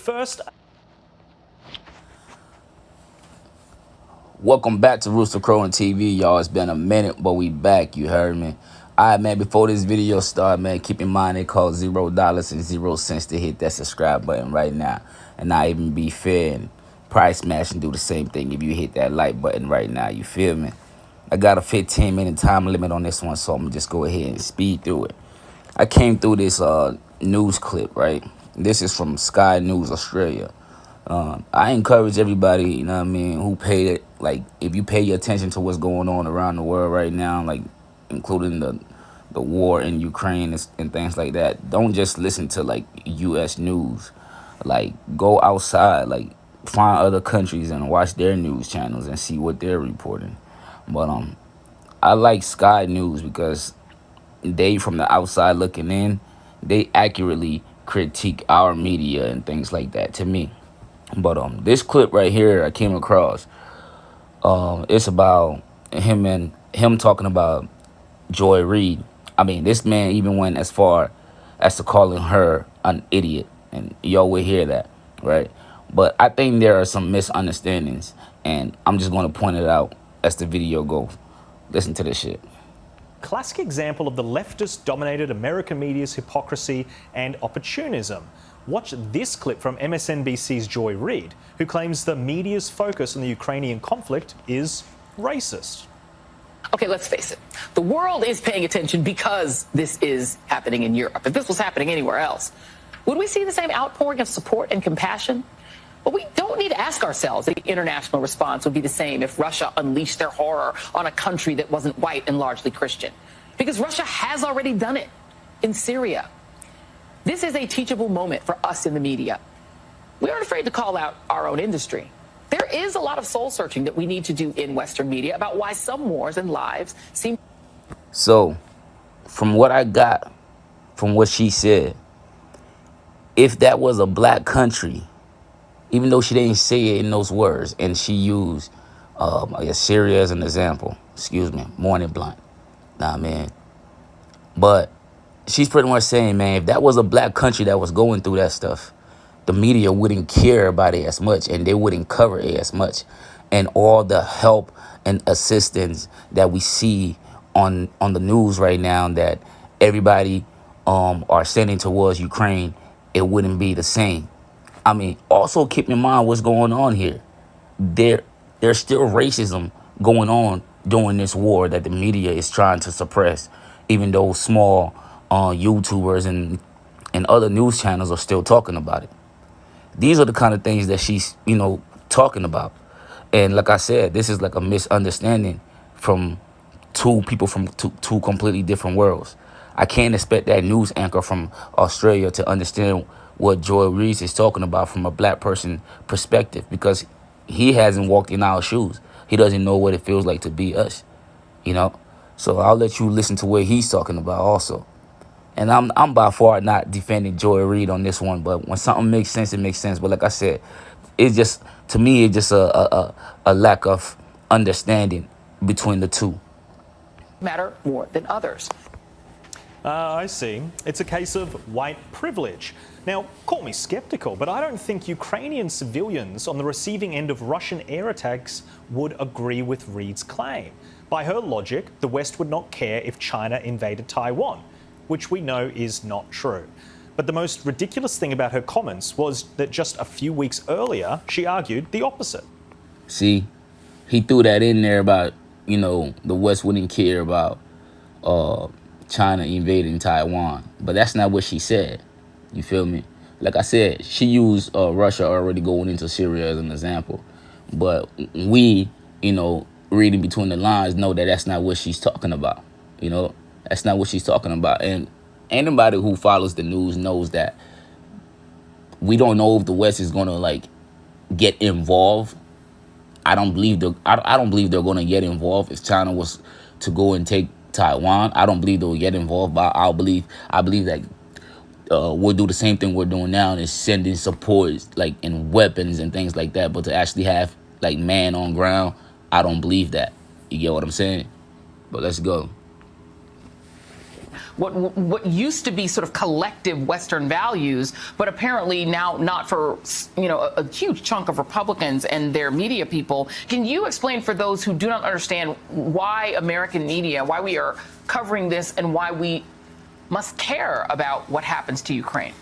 first... Welcome back to Rooster Crowing TV, y'all. It's been a minute, but we back. You heard me. Alright, man, before this video start, man, keep in mind it costs $0 and 0 cents to hit that subscribe button right now. And not even be fair and price smash and do the same thing if you hit that like button right now. You feel me? I got a 15-minute time limit on this one, so I'm gonna just go ahead and speed through it. I came through this news clip, right? This is from Sky News Australia. I encourage everybody, you know what I mean, who paid it, like, if you pay your attention to what's going on around the world right now, like, including the war in Ukraine and things like that, don't just listen to, like, U.S. news. Like, go outside, like, find other countries and watch their news channels and see what they're reporting. But I like Sky News because they, from the outside looking in, they accurately critique our media and things like that to me. But this clip right here I came across, it's about him talking about Joy Reid. I mean, this man even went as far as to calling her an idiot, and y'all will hear that, right? But I think there are some misunderstandings, and I'm just going to point it out as the video goes. Listen to this shit. Classic example of the leftist-dominated American media's hypocrisy and opportunism. Watch this clip from MSNBC's Joy Reid, who claims the media's focus on the Ukrainian conflict is racist. Okay, let's face it. The world is paying attention because this is happening in Europe. If this was happening anywhere else, would we see the same outpouring of support and compassion? Well, we don't need to ask ourselves if the international response would be the same if Russia unleashed their horror on a country that wasn't white and largely Christian. Because Russia has already done it in Syria. This is a teachable moment for us in the media. We aren't afraid to call out our own industry. There is a lot of soul searching that we need to do in Western media about why some wars and lives seem... So, from what I got, from what she said, if that was a black country, even though she didn't say it in those words, and she used, I guess, Syria as an example, Morning Blunt, nah, man. But she's pretty much saying, man, if that was a black country that was going through that stuff, the media wouldn't care about it as much, and they wouldn't cover it as much. And all the help and assistance that we see on the news right now that everybody are sending towards Ukraine, it wouldn't be the same. I mean, also keep in mind what's going on here. There's still racism going on during this war that the media is trying to suppress, even though small YouTubers and other news channels are still talking about it. These are the kind of things that she's, talking about. And like I said, this is like a misunderstanding from two people from two completely different worlds. I can't expect that news anchor from Australia to understand what Joy Reid is talking about from a black person perspective, because he hasn't walked in our shoes. He doesn't know what it feels like to be us, So I'll let you listen to what he's talking about also. And I'm by far not defending Joy Reid on this one, but when something makes sense, it makes sense. But like I said, it's just, to me, it's just a lack of understanding between the two. matter more than others. I see. It's a case of white privilege. Now, call me skeptical, but I don't think Ukrainian civilians on the receiving end of Russian air attacks would agree with Reid's claim. By her logic, the West would not care if China invaded Taiwan, which we know is not true. But the most ridiculous thing about her comments was that just a few weeks earlier, she argued the opposite. See, he threw that in there about, the West wouldn't care about China invading Taiwan. But that's not what she said. You feel me? Like I said, she used Russia already going into Syria as an example. But we, reading between the lines, know that that's not what she's talking about. That's not what she's talking about. And anybody who follows the news knows that we don't know if the West is going to, get involved. I don't believe they're going to get involved if China was to go and take Taiwan. I don't believe they'll get involved, but I believe that we'll do the same thing we're doing now, and is sending support, in weapons and things like that. But to actually have man on ground, I don't believe that. You get what I'm saying? But let's go. what used to be sort of collective Western values, but apparently now not for, a huge chunk of Republicans and their media people. Can you explain for those who do not understand why American media, why we are covering this, and why we must care about what happens to Ukraine?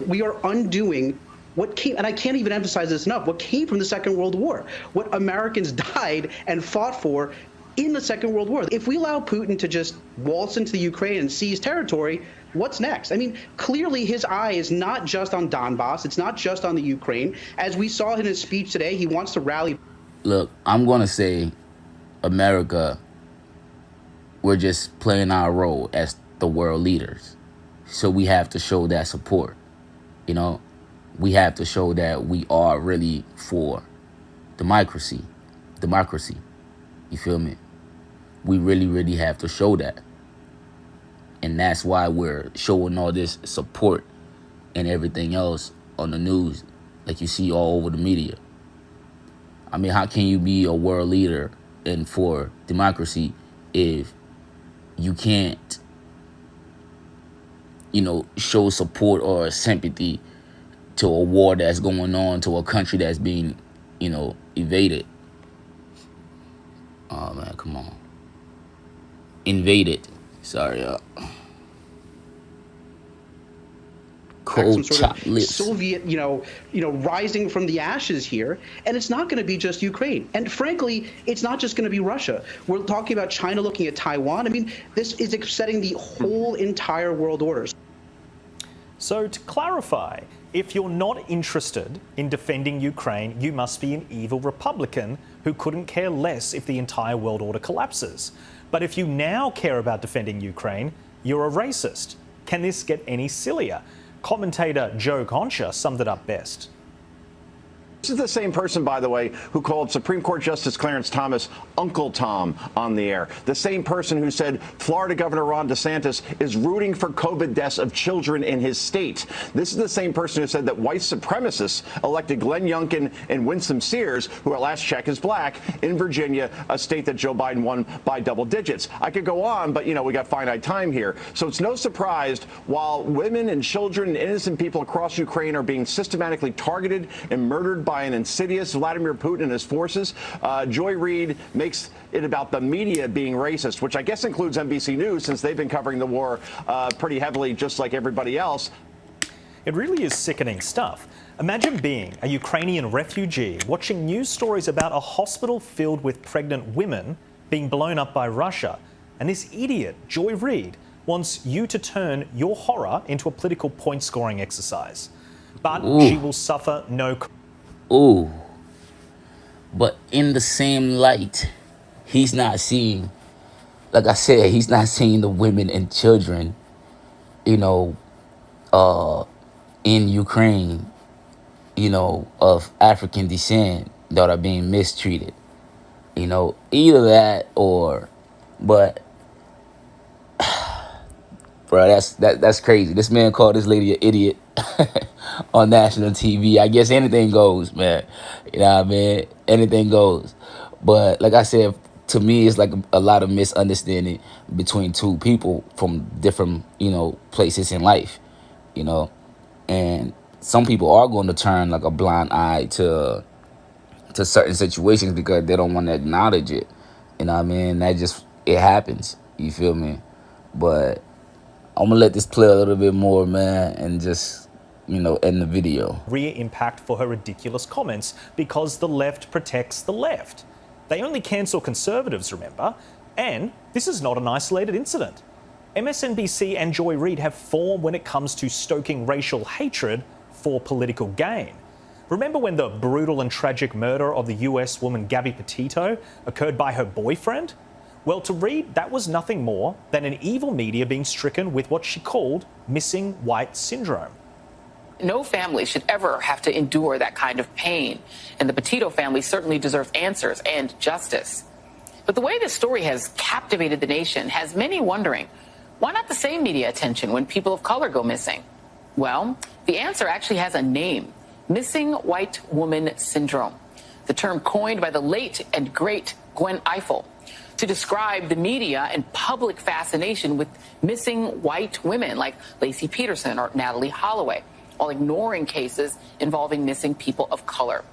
We are undoing what came, and I can't even emphasize this enough, what came from the Second World War, what Americans died and fought for in the Second World War. If we allow Putin to just waltz into the Ukraine and seize territory, what's next? I mean, clearly his eye is not just on Donbass. It's not just on the Ukraine. As we saw in his speech today, he wants to rally. Look, I'm going to say America, we're just playing our role as the world leaders. So we have to show that support. We have to show that we are really for democracy. You feel me? We really, really have to show that. And that's why we're showing all this support and everything else on the news, like you see all over the media. I mean, how can you be a world leader and for democracy if you can't, show support or sympathy to a war that's going on, to a country that's being, evaded? Oh man, come on. Invaded. Sorry, cold Some sort chopped of lips. Soviet, rising from the ashes here, and it's not going to be just Ukraine. And frankly, it's not just going to be Russia. We're talking about China looking at Taiwan. I mean, this is upsetting the whole entire world order. So to clarify, if you're not interested in defending Ukraine, you must be an evil Republican who couldn't care less if the entire world order collapses. But if you now care about defending Ukraine, you're a racist. Can this get any sillier? Commentator Joe Concha summed it up best. This is the same person, by the way, who called Supreme Court Justice Clarence Thomas Uncle Tom on the air. The same person who said Florida Governor Ron DeSantis is rooting for COVID deaths of children in his state. This is the same person who said that white supremacists elected Glenn Youngkin and Winsome Sears, who at last check is black, in Virginia, a state that Joe Biden won by double digits. I could go on, but, we got finite time here. So it's no surprise while women and children and innocent people across Ukraine are being systematically targeted and murdered by an insidious Vladimir Putin and his forces, Joy Reid makes it about the media being racist, which I guess includes NBC News, since they've been covering the war pretty heavily, just like everybody else. It really is sickening stuff. Imagine being a Ukrainian refugee watching news stories about a hospital filled with pregnant women being blown up by Russia. And this idiot, Joy Reid, wants you to turn your horror into a political point-scoring exercise. But she will suffer no... Ooh. But in the same light, he's not seeing, like I said, he's not seeing the women and children, in Ukraine, of African descent that are being mistreated. Either that or, but, bro, that's crazy. This man called this lady an idiot on national TV. I guess anything goes, man. You know what I mean? Anything goes. But like I said, to me, it's like a lot of misunderstanding between two people from different, places in life, And some people are going to turn like a blind eye to certain situations because they don't want to acknowledge it. You know what I mean? It happens. You feel me? But I'm going to let this play a little bit more, man, and just, end the video. Rear impact for her ridiculous comments because the left protects the left. They only cancel conservatives, remember? And this is not an isolated incident. MSNBC and Joy Reid have formed when it comes to stoking racial hatred for political gain. Remember when the brutal and tragic murder of the US woman Gabby Petito occurred by her boyfriend? Well, to Reid, that was nothing more than an evil media being stricken with what she called missing white syndrome. No family should ever have to endure that kind of pain, and the Petito family certainly deserves answers and justice. But the way this story has captivated the nation has many wondering, why not the same media attention when people of color go missing? Well, the answer actually has a name: missing white woman syndrome, the term coined by the late and great Gwen Ifill. to describe the media and public fascination with missing white women like Lacey Peterson or Natalie Holloway, while ignoring cases involving missing people of color.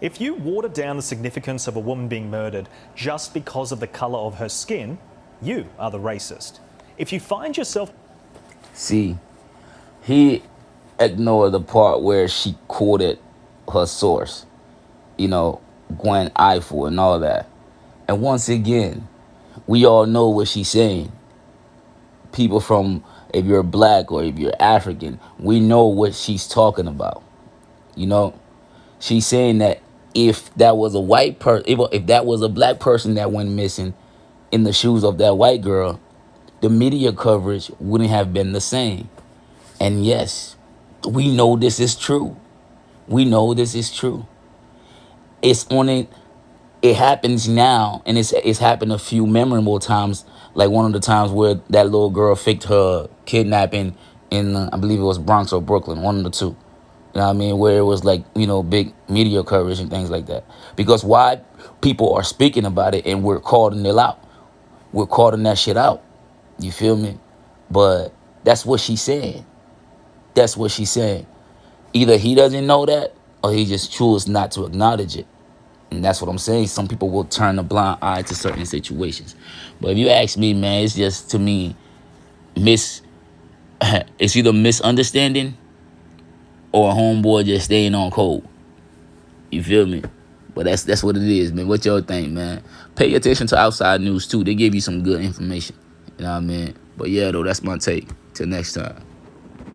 If you water down the significance of a woman being murdered just because of the colour of her skin, you are the racist. If you find yourself... See, he ignored the part where she quoted her source, you know, Gwen Ifill and all that. And once again, we all know what she's saying. People from, if you're black or if you're African, we know what she's talking about. You know, she's saying that if that was a white person, if that was a black person that went missing in the shoes of that white girl, the media coverage wouldn't have been the same. And yes, we know this is true. We know this is true. It's on it. It happens now, and it's happened a few memorable times. Like one of the times where that little girl faked her kidnapping in, I believe it was Bronx or Brooklyn, one of the two. You know what I mean? Where it was like, you know, big media coverage and things like that. Because why? People are speaking about it, and we're calling it out. We're calling that shit out. You feel me? But that's what she's saying. That's what she's saying. Either he doesn't know that, or he just chooses not to acknowledge it. And that's what I'm saying. Some people will turn a blind eye to certain situations. But if you ask me, man, it's just, to me, it's either misunderstanding or a homeboy just staying on code. You feel me? But that's what it is, man. What y'all think, man? Pay attention to outside news, too. They give you some good information. You know what I mean? But yeah, though, that's my take. Till next time.